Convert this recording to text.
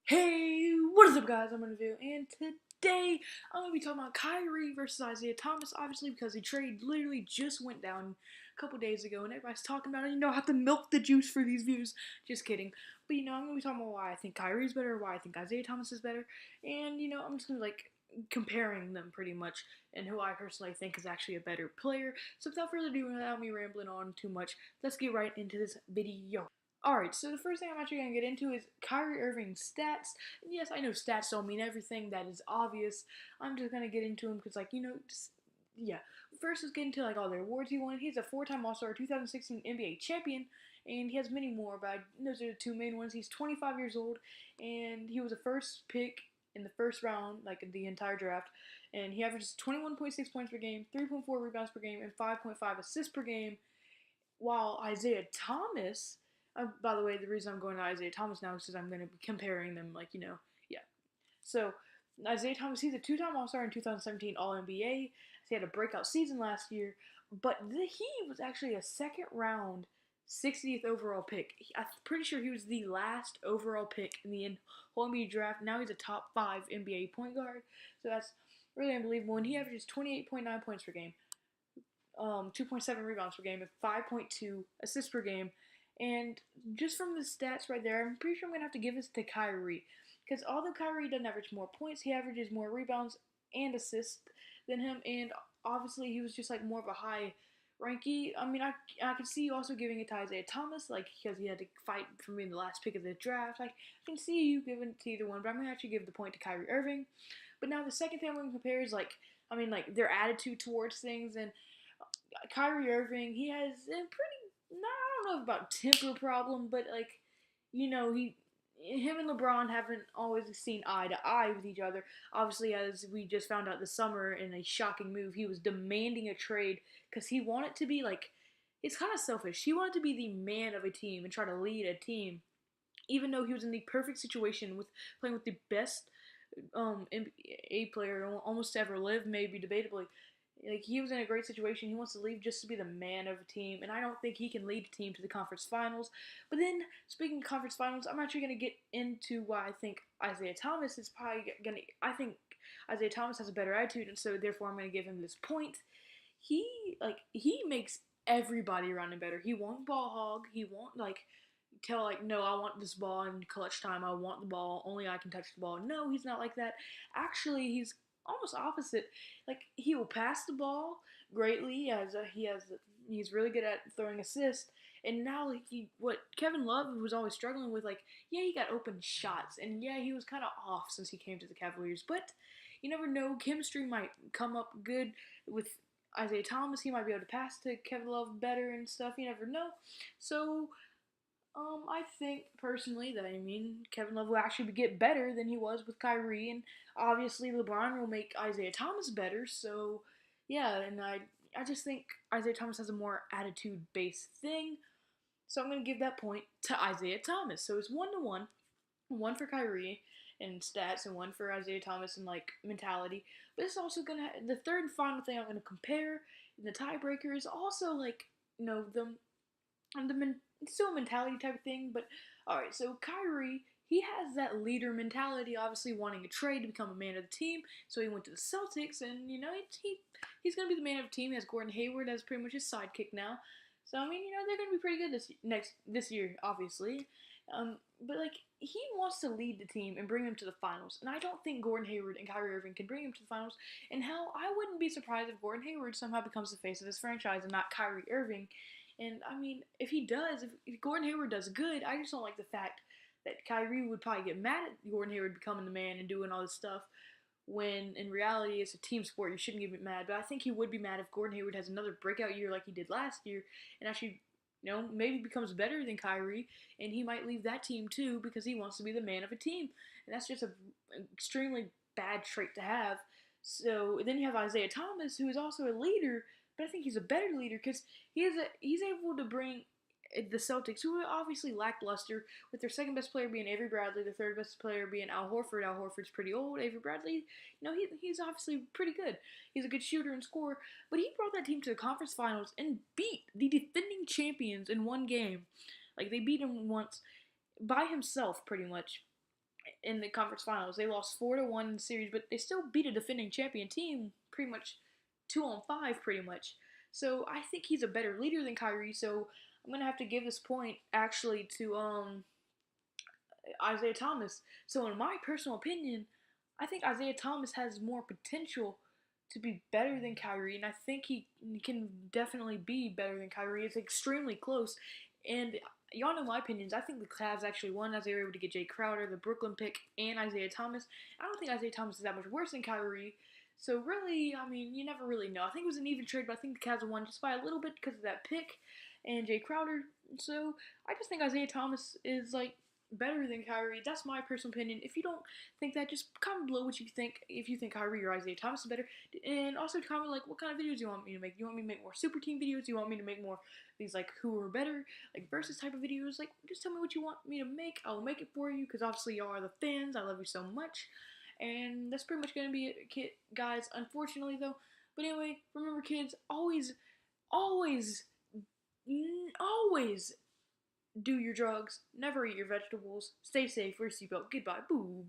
Hey, what is up, guys? I'm Review, and today I'm going to be talking about Kyrie versus Isaiah Thomas, obviously, because the trade literally just went down a couple days ago, and everybody's talking about it. I have to milk the juice for these views. Just kidding. But, I'm going to be talking about why I think Kyrie's better, why I think Isaiah Thomas is better, and, I'm just going to, comparing them pretty much, and who I personally think is actually a better player. So, without further ado, without me rambling on too much, let's get right into this video. Alright, so the first thing I'm actually going to get into is Kyrie Irving's stats. And yes, I know stats don't mean everything, that is obvious. I'm just going to get into them because, yeah. First, let's get into, all the awards he won. He's a 4-time All-Star, 2016 NBA champion, and he has many more, but those are the two main ones. He's 25 years old, and he was a first pick in the first round, the entire draft, and he averages 21.6 points per game, 3.4 rebounds per game, and 5.5 assists per game, while Isaiah Thomas... by the way, the reason I'm going to Isaiah Thomas now is because I'm going to be comparing them, yeah. So, Isaiah Thomas, he's a 2-time All-Star in 2017 All-NBA. He had a breakout season last year, but he was actually a second-round 60th overall pick. I'm pretty sure he was the last overall pick in the whole NBA draft. Now he's a top 5 NBA point guard, so that's really unbelievable. And he averages 28.9 points per game, 2.7 rebounds per game, and 5.2 assists per game. And just from the stats right there, I'm pretty sure I'm going to have to give this to Kyrie. Because although Kyrie doesn't average more points, he averages more rebounds and assists than him. And obviously, he was just more of a high ranky. I mean, I could see you also giving it to Isaiah Thomas, because he had to fight for being the last pick of the draft. I can see you giving it to either one, but I'm going to actually give the point to Kyrie Irving. But now the second thing I'm going to compare is, their attitude towards things. And Kyrie Irving, he has a pretty... I don't know about temper problem, but him and LeBron haven't always seen eye to eye with each other. Obviously, as we just found out this summer in a shocking move, he was demanding a trade because he wanted to be it's kind of selfish. He wanted to be the man of a team and try to lead a team, even though he was in the perfect situation with playing with the best NBA player almost to ever live, maybe debatably. He was in a great situation. He wants to leave just to be the man of a team, and I don't think he can lead a team to the conference finals. But then, speaking of conference finals, I'm actually going to get into why I think Isaiah Thomas is probably going to... I think Isaiah Thomas has a better attitude, and so therefore I'm going to give him this point. He makes everybody around him better. He won't ball hog. He won't, tell, no, I want this ball in clutch time. I want the ball. Only I can touch the ball. No, he's not like that. Actually, he's almost opposite. He will pass the ball greatly, as he's really good at throwing assists. And now, what Kevin Love was always struggling with, yeah, he got open shots, and yeah, he was kind of off since he came to the Cavaliers. But you never know, chemistry might come up good with Isaiah Thomas. He might be able to pass to Kevin Love better and stuff. You never know. So, I think personally that Kevin Love will actually get better than he was with Kyrie, and obviously LeBron will make Isaiah Thomas better. So yeah, and I just think Isaiah Thomas has a more attitude-based thing. So I'm gonna give that point to Isaiah Thomas. So it's 1-1, one for Kyrie in stats and one for Isaiah Thomas in mentality. But it's also the third and final thing I'm gonna compare in the tiebreaker is also it's still a mentality type of thing, but alright, so Kyrie, he has that leader mentality, obviously wanting a trade to become a man of the team, so he went to the Celtics, and, he's going to be the man of the team. He has Gordon Hayward as pretty much his sidekick now, so, they're going to be pretty good this year, obviously, but, he wants to lead the team and bring them to the finals, and I don't think Gordon Hayward and Kyrie Irving can bring him to the finals, and hell, I wouldn't be surprised if Gordon Hayward somehow becomes the face of this franchise and not Kyrie Irving. And, if he does, if Gordon Hayward does good, I just don't like the fact that Kyrie would probably get mad at Gordon Hayward becoming the man and doing all this stuff, when, in reality, it's a team sport. You shouldn't get mad. But I think he would be mad if Gordon Hayward has another breakout year like he did last year, and actually, maybe becomes better than Kyrie, and he might leave that team, too, because he wants to be the man of a team. And that's just an extremely bad trait to have. So, then you have Isaiah Thomas, who is also a leader, but I think he's a better leader because he's able to bring the Celtics, who are obviously lackluster, with their second best player being Avery Bradley, the third best player being Al Horford. Al Horford's pretty old. Avery Bradley, he's obviously pretty good. He's a good shooter and scorer, but he brought that team to the conference finals and beat the defending champions in one game. They beat him once by himself, pretty much. in the conference finals. They lost 4-1 in the series, but they still beat a defending champion team pretty much 2-5 pretty much. So I think he's a better leader than Kyrie. So I'm gonna have to give this point actually to Isaiah Thomas. So in my personal opinion, I think Isaiah Thomas has more potential to be better than Kyrie, and I think he can definitely be better than Kyrie. It's extremely close, and y'all know my opinions. I think the Cavs actually won as they were able to get Jay Crowder, the Brooklyn pick, and Isaiah Thomas. I don't think Isaiah Thomas is that much worse than Kyrie. So really, I mean, you never really know. I think it was an even trade, but I think the Cavs won just by a little bit because of that pick and Jay Crowder. So I just think Isaiah Thomas is like better than Kyrie. That's my personal opinion. If you don't think that, just comment below what you think. If you think Kyrie or Isaiah Thomas is better, and also comment like what kind of videos you want me to make. Do you want me to make more super team videos? Do you want me to make more these like who are better, like versus type of videos? Like just tell me what you want me to make. I will make it for you because obviously y'all are the fans. I love you so much, and that's pretty much gonna be it, guys. Unfortunately though, but anyway, remember kids, always, always do your drugs, never eat your vegetables, stay safe, wear your seatbelt, goodbye, boo.